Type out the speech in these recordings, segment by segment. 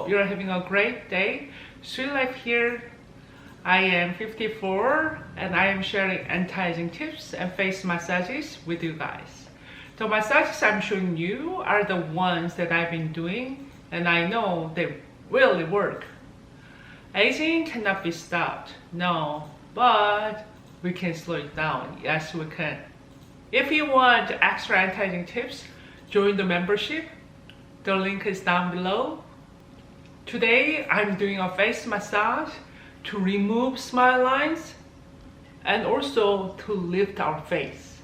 hope you're having a great day. Sweet Life here. I am 54 and I am sharing anti-aging tips and face massages with you guys. The massages I'm showing you are the ones that I've been doing and I know they really work. Aging cannot be stopped, no, but we can slow it down. Yes, we can. If you want extra anti-aging tips, join the membership. The link is down below. Today, I'm doing a face massage to remove smile lines and also to lift our face.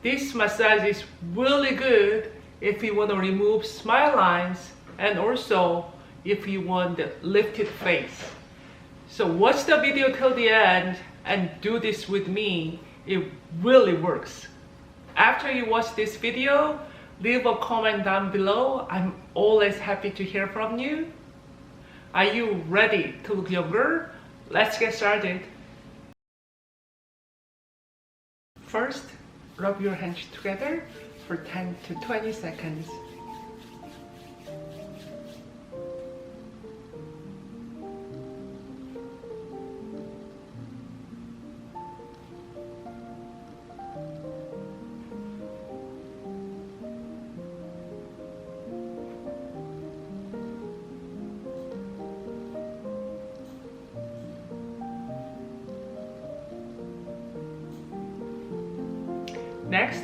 This massage is really good if you want to remove smile lines and also if you want the lifted face. So watch the video till the end and do this with me. It really works. After you watch this video, leave a comment down below. I'm always happy to hear from you. Are you ready to look younger? Let's get started. First, rub your hands together for 10 to 20 seconds. Next,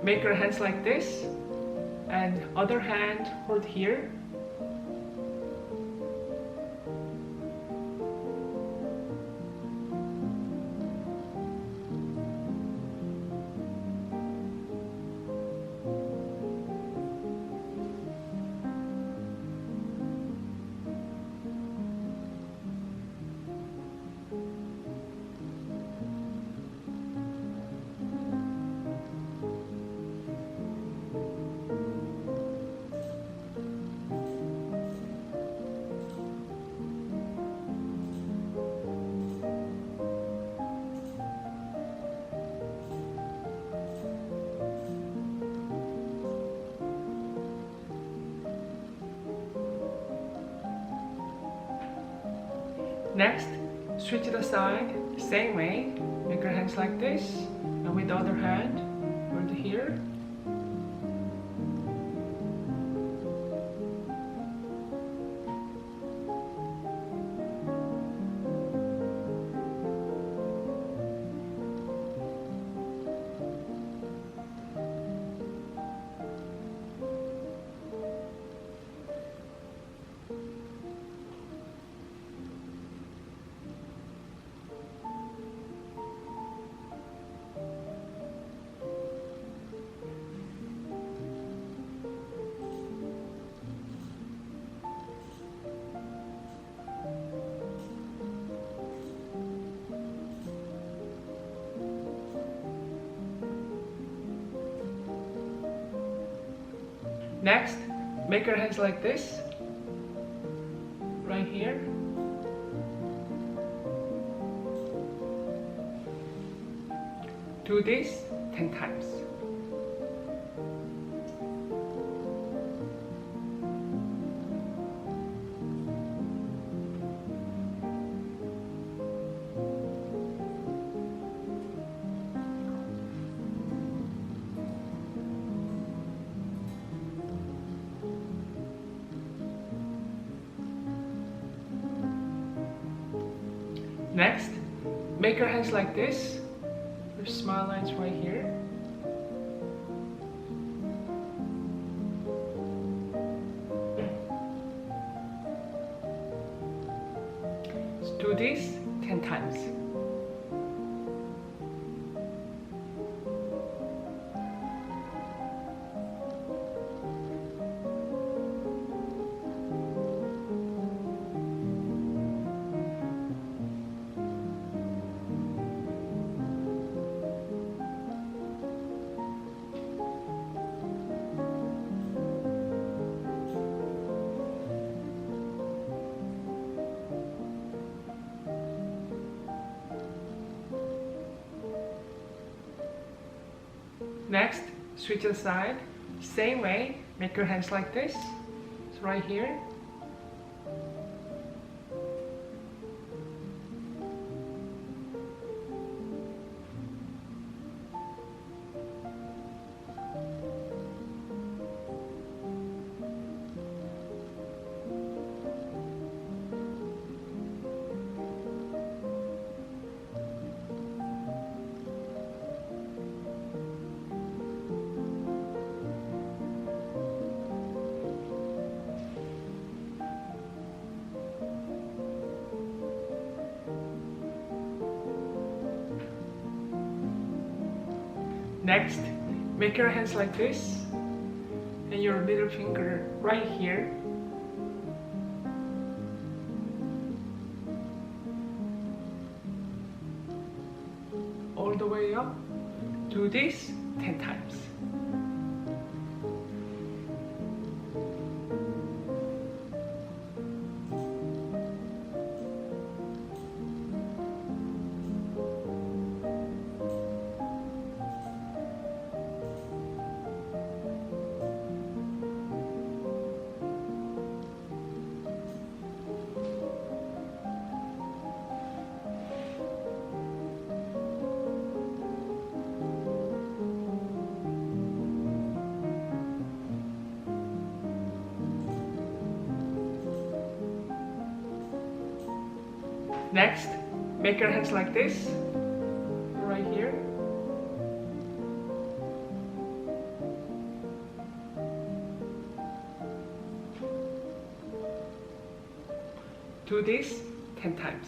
make your hands like this and other hand hold here. Next, switch to the side, same way. Make your hands like this, and with the other hand, hold here. Next, make your hands like this, right here. Do this 10 times. Next, make your hands like this. There's smile lines right here. Let's do this 10 times. Next, switch the side. Same way, make your hands like this. It's right here. Next, make your hands like this and your middle finger right here. All the way up. Do this 10 times. Next, make your hands like this, right here. Do this 10 times.